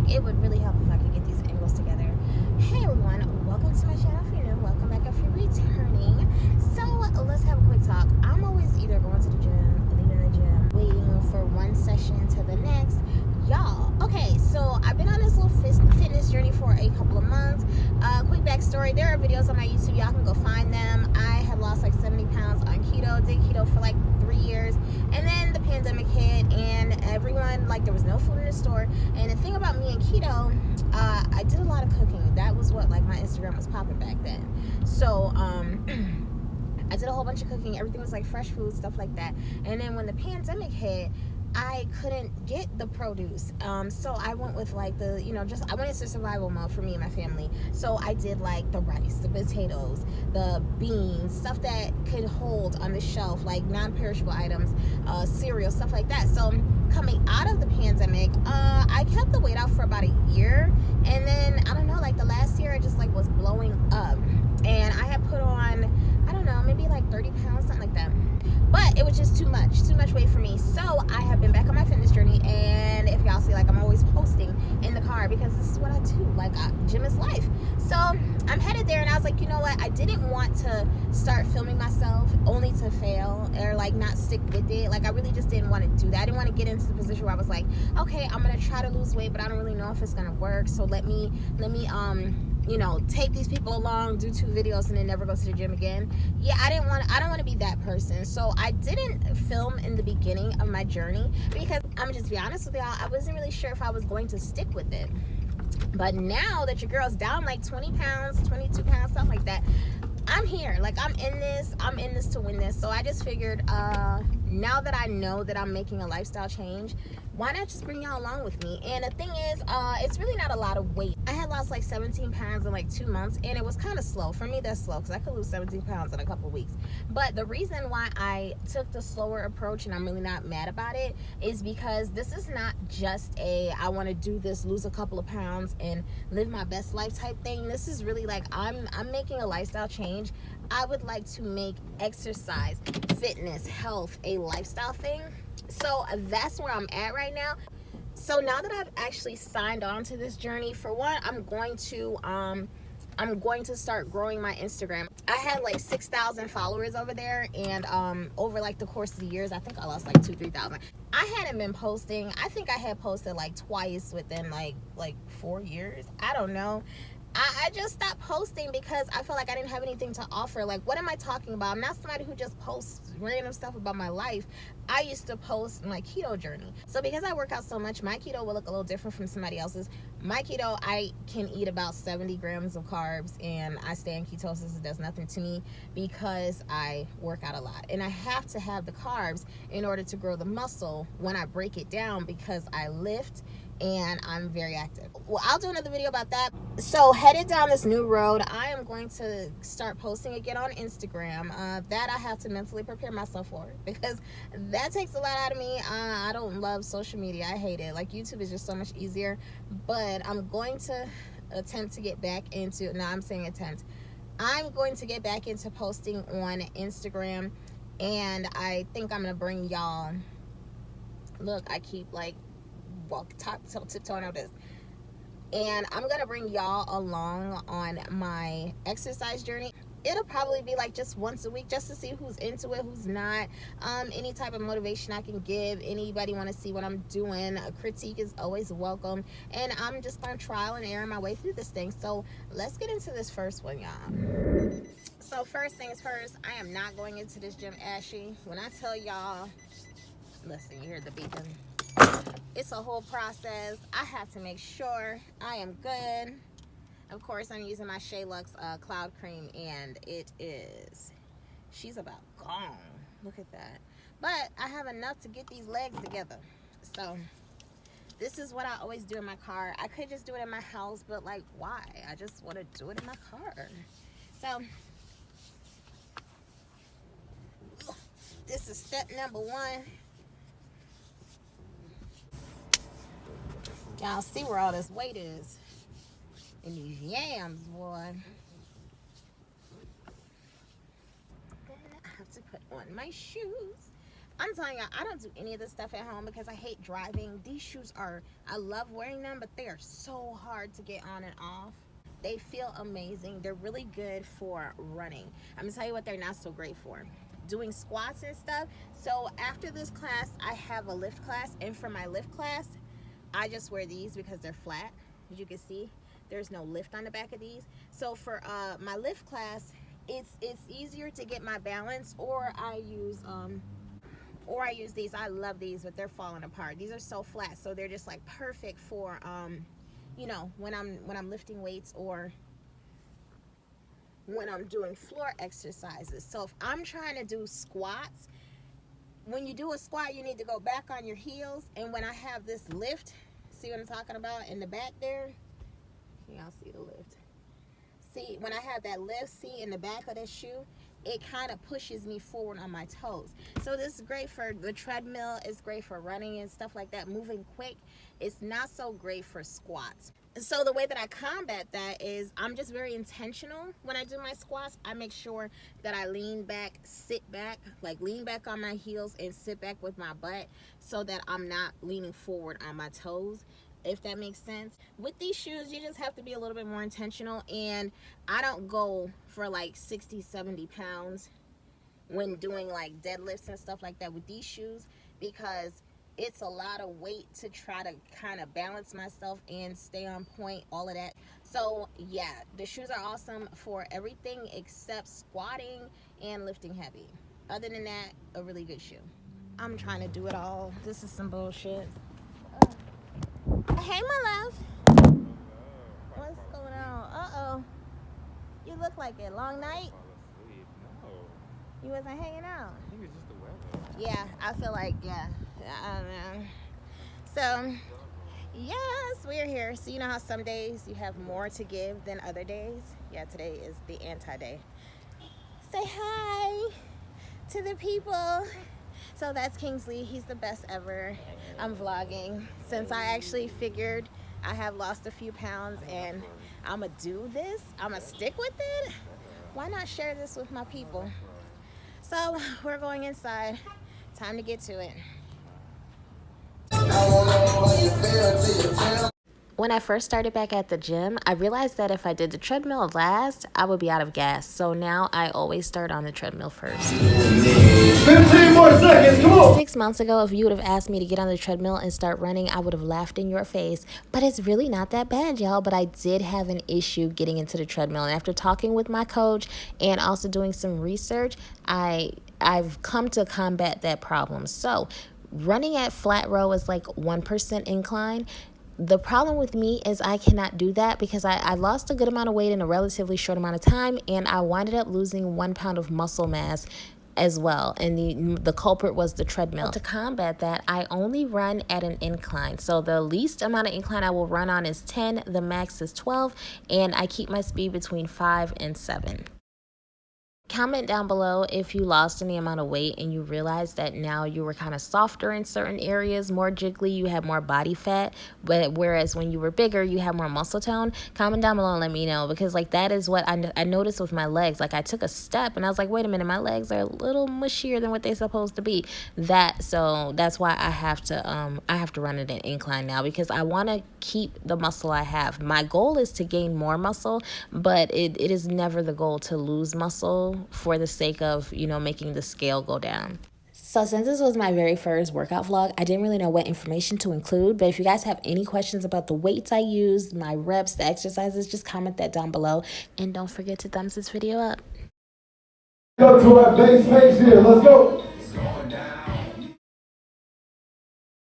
like it would really help if I could get these angles together. Hey everyone, welcome to my channel. If you're new, welcome back if you're returning. So let's have a quick talk. I'm always either going to the gym, leaving the gym, waiting for one session to the next. Y'all, okay, so I've been on this little fitness journey for a couple of months. Quick backstory, there are videos on my YouTube, y'all can go find them. I had lost like 70 pounds on keto, did keto for like 3 years, and then the pandemic hit and everyone, like, there was no food in the store. And the thing about me and keto, I did a lot of cooking. That was what, like, my Instagram was popping back then. So I did a whole bunch of cooking. Everything was like fresh food, stuff like that. And then when the pandemic hit, I couldn't get the produce, so I went with like the, I went into survival mode for me and my family. So I did like the rice, the potatoes, the beans, stuff that could hold on the shelf, like non-perishable items, cereal, stuff like that. So coming out of the pandemic, I kept the weight off for about a year, and then I don't know, like the last year I just like was blowing up, and I had put on, I don't know, maybe like 30 pounds, something like that. But it was just too much weight for me. So I have been back on my fitness journey, and if y'all see, like, I'm always posting in the car because this is what I do. Like, gym is life. So I'm headed there, and I was like, you know what? I didn't want to start filming myself only to fail or like not stick with it. Like, I really just didn't want to do that. I didn't want to get into the position where I was like, okay, I'm gonna try to lose weight, but I don't really know if it's gonna work. So let me take these people along, do 2 videos, and then never go to the gym again. Yeah, I don't want to be that person. So I didn't film in the beginning of my journey because I'm just be honest with y'all, I wasn't really sure if I was going to stick with it. But now that your girl's down like 20 pounds, 22 pounds, stuff like that, I'm here. Like, I'm in this to win this. So I just figured, now that I know that I'm making a lifestyle change, why not just bring y'all along with me? And the thing is, it's really not a lot of weight. I had lost like 17 pounds in like 2 months, and it was kind of slow. For me, that's slow because I could lose 17 pounds in a couple weeks. But the reason why I took the slower approach, and I'm really not mad about it, is because this is not just I want to do this, lose a couple of pounds, and live my best life type thing. This is really like, I'm making a lifestyle change. I would like to make exercise, fitness, health a lifestyle thing. So that's where I'm at right now. So now that I've actually signed on to this journey, for one, I'm going to start growing my Instagram. I had like 6,000 followers over there, and over like the course of the years, I think I lost like 2,000-3,000. I hadn't been posting. I think I had posted like twice within like 4 years. I don't know. I just stopped posting because I felt like I didn't have anything to offer. Like, what am I talking about? I'm not somebody who just posts random stuff about my life. I used to post my keto journey. So because I work out so much, my keto will look a little different from somebody else's. My keto, I can eat about 70 grams of carbs, and I stay in ketosis. It does nothing to me because I work out a lot. And I have to have the carbs in order to grow the muscle when I break it down, because I lift and I'm very active. Well, I'll do another video about that. So headed down this new road, I am going to start posting again on Instagram. That I have to mentally prepare myself for, because that takes a lot out of me. I don't love social media. I hate it. Like, YouTube is just so much easier. But I'm going to attempt to get back into, no, I'm saying attempt. I'm going to get back into posting on Instagram, and I think I'm going to bring y'all, look, I keep like tiptoeing out this, and I'm gonna bring y'all along on my exercise journey. It'll probably be like just once a week, just to see who's into it, who's not. Any type of motivation I can give. Anybody want to see what I'm doing, a critique is always welcome. And I'm just gonna trial and error my way through this thing. So let's get into this first one, y'all. So first things first, I am not going into this gym ashy. When I tell y'all, listen, you hear the beeping. It's a whole process. I have to make sure I am good. Of course, I'm using my Shea Luxe Cloud Cream, and she's about gone. Look at that. But I have enough to get these legs together. So this is what I always do in my car. I could just do it in my house, but like, why? I just want to do it in my car. So this is step number 1. Y'all see where all this weight is in these yams, boy. Then I have to put on my shoes. I'm telling you, I don't do any of this stuff at home because I hate driving. These shoes are, I love wearing them, but they are so hard to get on and off. They feel amazing. They're really good for running. I'm gonna tell you what they're not so great for. Doing squats and stuff. So after this class, I have a lift class, and for my lift class, I just wear these because they're flat. As you can see, there's no lift on the back of these. So for my lift class, it's easier to get my balance, or I use these. I love these, but they're falling apart. These are so flat, so they're just like perfect for you know, when I'm lifting weights or when I'm doing floor exercises. So if I'm trying to do squats, when you do a squat, you need to go back on your heels. And when I have this lift, see what I'm talking about in the back there? Can y'all see the lift? See, when I have that lift, see in the back of this shoe, it kind of pushes me forward on my toes. So this is great for the treadmill. It's great for running and stuff like that, moving quick. It's not so great for squats. So the way that I combat that is I'm just very intentional when I do my squats. I make sure that I lean back, sit back, like lean back on my heels and sit back with my butt so that I'm not leaning forward on my toes, if that makes sense. With these shoes, you just have to be a little bit more intentional, and I don't go for like 60-70 pounds when doing like deadlifts and stuff like that with these shoes, because it's a lot of weight to try to kind of balance myself and stay on point, all of that. So yeah, the shoes are awesome for everything except squatting and lifting heavy. Other than that, a really good shoe. I'm trying to do it all. This is some bullshit. Hey, my love. What's going on? Uh-oh. You look like it. Long night? You wasn't hanging out? I think it's just the weather. Yeah, I feel like, yeah. I don't know. So, yes, we're here. So, you know how some days you have more to give than other days? Yeah, today is the anti-day. Say hi to the people. So that's Kingsley. He's the best ever. I'm vlogging since I actually figured I have lost a few pounds and I'm going to do this. I'm going to stick with it. Why not share this with my people? So we're going inside. Time to get to it. When I first started back at the gym, I realized that if I did the treadmill last, I would be out of gas. So now I always start on the treadmill first. 15 more seconds, come on! 6 months ago, if you would have asked me to get on the treadmill and start running, I would have laughed in your face. But it's really not that bad, y'all. But I did have an issue getting into the treadmill. And after talking with my coach and also doing some research, I've come to combat that problem. So running at flat row is like 1% incline. The problem with me is I cannot do that because I lost a good amount of weight in a relatively short amount of time, and I winded up losing 1 pound of muscle mass as well, and the culprit was the treadmill. To combat that, I only run at an incline. So the least amount of incline I will run on is 10, the max is 12, and I keep my speed between 5 and 7. Comment down below if you lost any amount of weight and you realized that now you were kind of softer in certain areas, more jiggly, you have more body fat, but whereas when you were bigger, you have more muscle tone. Comment down below and let me know, because like that is what I noticed with my legs. Like I took a step and I was like, wait a minute, my legs are a little mushier than what they're supposed to be. So that's why I have to run at an incline now, because I want to keep the muscle I have. My goal is to gain more muscle, but it is never the goal to lose muscle for the sake of, you know, making the scale go down. So since this was my very first workout vlog, I didn't really know what information to include. But if you guys have any questions about the weights I used, my reps, the exercises, just comment that down below. And don't forget to thumbs this video up. Go to our base pace here. Let's go.